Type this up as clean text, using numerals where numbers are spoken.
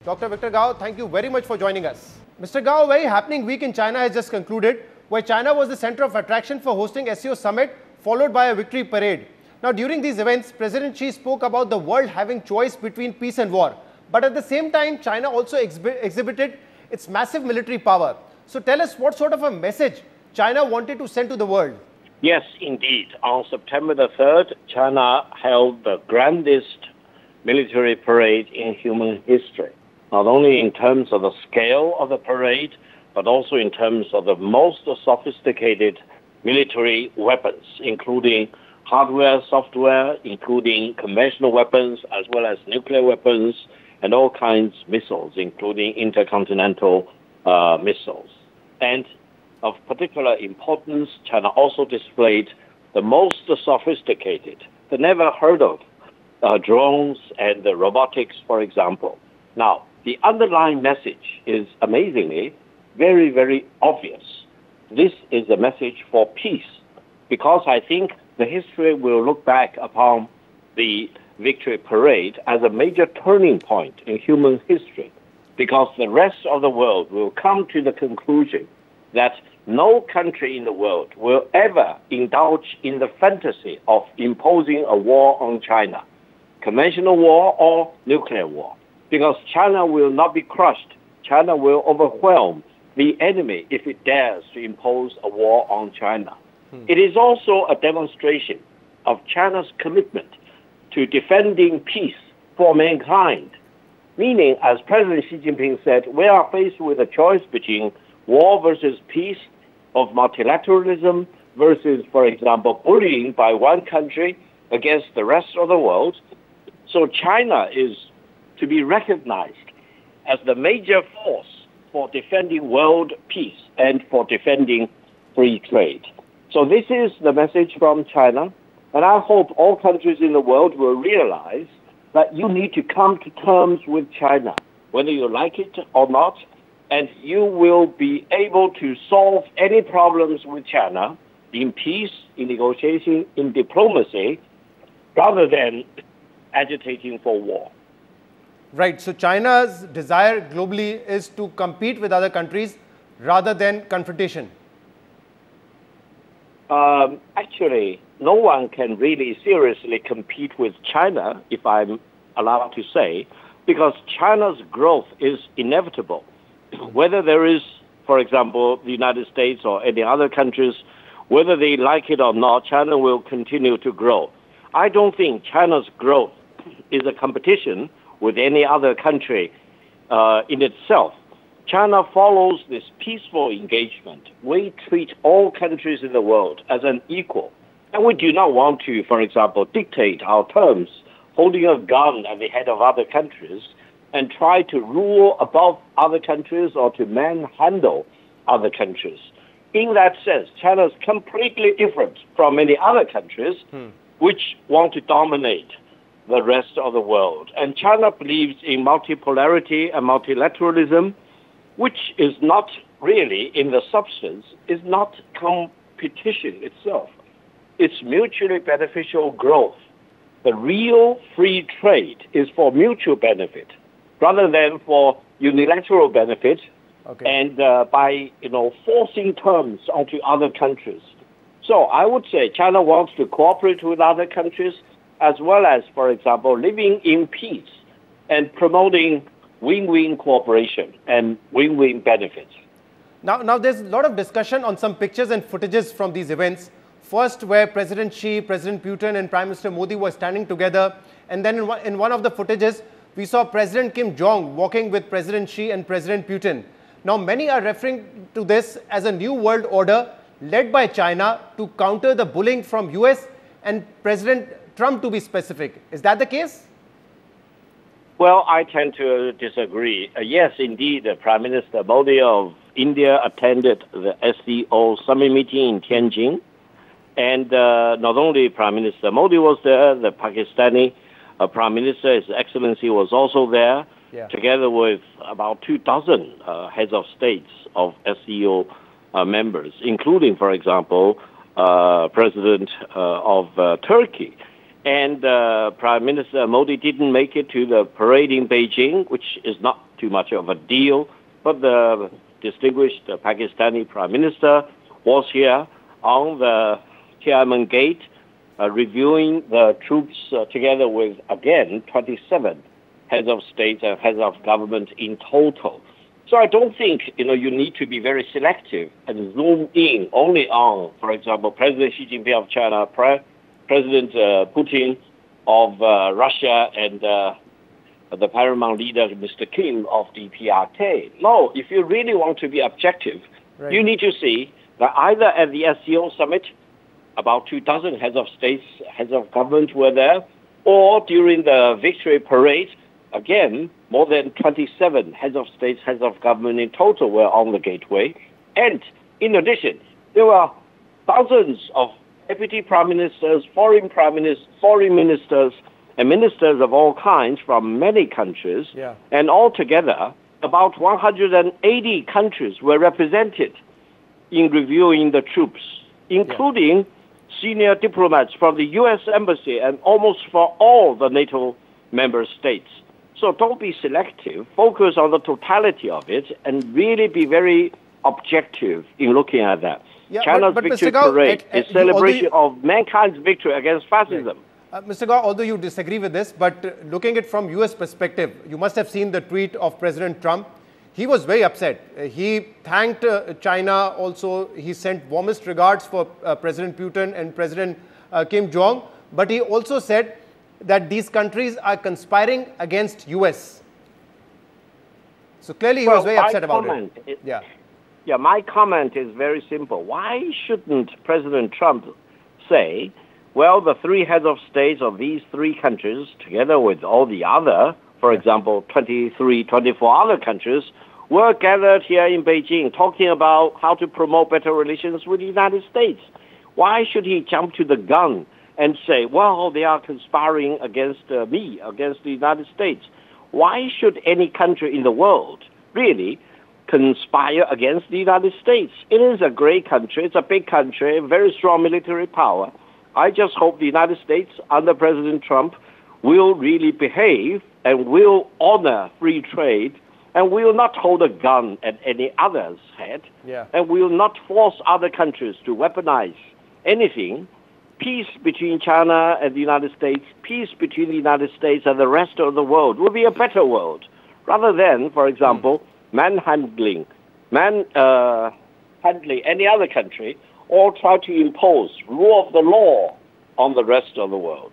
Dr. Victor Gao, thank you very much for joining us. Mr. Gao, a very happening week in China has just concluded, where China was the center of attraction for hosting SCO Summit, followed by a victory parade. Now, during these events, President Xi spoke about the world having choice between peace and war. But at the same time, China also exhibited its massive military power. So tell us what sort of a message China wanted to send to the world. Yes, indeed. On September the 3rd, China held the grandest military parade in human history, not only in terms of the scale of the parade, but also in terms of the most sophisticated military weapons, including hardware, software, including conventional weapons, as well as nuclear weapons, and all kinds of missiles, including intercontinental missiles. And of particular importance, China also displayed the most sophisticated, the never heard of drones and the robotics, for example. Now, the underlying message is amazingly very, very obvious. This is a message for peace, because I think the history will look back upon the victory parade as a major turning point in human history, because the rest of the world will come to the conclusion that no country in the world will ever indulge in the fantasy of imposing a war on China, conventional war or nuclear war, because China will not be crushed. China will overwhelm the enemy if it dares to impose a war on China. It is also a demonstration of China's commitment to defending peace for mankind, meaning, as President Xi Jinping said, we are faced with a choice between war versus peace, of multilateralism versus, for example, bullying by one country against the rest of the world. So China is to be recognized as the major force for defending world peace and for defending free trade. So this is the message from China, and I hope all countries in the world will realize that you need to come to terms with China, whether you like it or not, and you will be able to solve any problems with China in peace, in negotiation, in diplomacy, rather than agitating for war. Right. So China's desire globally is to compete with other countries rather than confrontation. Actually, no one can really seriously compete with China, if I'm allowed to say, because China's growth is inevitable. Whether there is, for example, the United States or any other countries, whether they like it or not, China will continue to grow. I don't think China's growth is a competition with any other country in itself. China follows this peaceful engagement. We treat all countries in the world as an equal. And we do not want to, for example, dictate our terms, holding a gun at the head of other countries, and try to rule above other countries or to manhandle other countries. In that sense, China is completely different from many other countries which want to dominate the rest of the world. And China believes in multipolarity and multilateralism, which is not really, in the substance, is not competition itself. It's mutually beneficial growth. The real free trade is for mutual benefit, rather than for unilateral benefit, and by forcing terms onto other countries. So I would say China wants to cooperate with other countries, as well as, for example, living in peace and promoting win-win cooperation and win-win benefits. Now there's a lot of discussion on some pictures and footages from these events. First, where President Xi, President Putin, and Prime Minister Modi were standing together, and then in one of the footages, we saw President Kim Jong walking with President Xi and President Putin. Now, many are referring to this as a new world order led by China to counter the bullying from US and President Trump, to be specific. Is that the case? Well, I tend to disagree. Yes, indeed, Prime Minister Modi of India attended the SCO summit meeting in Tianjin. And not only Prime Minister Modi was there, the Pakistani Prime Minister, His Excellency, was also there, together with about 24 heads of states of SCO members, including, for example, President of Turkey. And Prime Minister Modi didn't make it to the parade in Beijing, which is not too much of a deal. But the distinguished Pakistani Prime Minister was here on the Tiananmen Gate, reviewing the troops together with, again, 27 heads of state and heads of government in total. So I don't think, you need to be very selective and zoom in only on, for example, President Xi Jinping of China, President Putin of Russia, and the paramount leader, Mr. Kim of the PRK. No, if you really want to be objective, right, you need to see that either at the SCO summit, about 2,000 heads of states, heads of government were there, or during the victory parade, again, more than 27 heads of states, heads of government in total were on the gateway. And in addition, there were thousands of deputy prime ministers, foreign ministers, and ministers of all kinds from many countries. Yeah. And altogether, about 180 countries were represented in reviewing the troops, including senior diplomats from the U.S. Embassy and almost for all the NATO member states. So don't be selective. Focus on the totality of it and really be very objective in looking at that. Yeah, China's but victory Mr. Gao, parade is celebration of mankind's victory against fascism. Right. Mr. Gao, although you disagree with this, but looking at it from U.S. perspective, you must have seen the tweet of President Trump. He was very upset. He thanked China also. He sent warmest regards for President Putin and President Kim Jong. But he also said that these countries are conspiring against U.S. So clearly he was very upset about it. Yeah, my comment is very simple. Why shouldn't President Trump say, well, the three heads of states of these three countries, together with all the other, for example, 23, 24 other countries, were gathered here in Beijing talking about how to promote better relations with the United States? Why should he jump to the gun and say, well, they are conspiring against me, against the United States? Why should any country in the world really conspire against the United States? It is a great country. It's a big country, a very strong military power. I just hope the United States, under President Trump, will really behave and will honor free trade and will not hold a gun at any other's head and will not force other countries to weaponize anything. Peace between China and the United States, peace between the United States and the rest of the world will be a better world, rather than, for example, handling any other country or try to impose rule of the law on the rest of the world.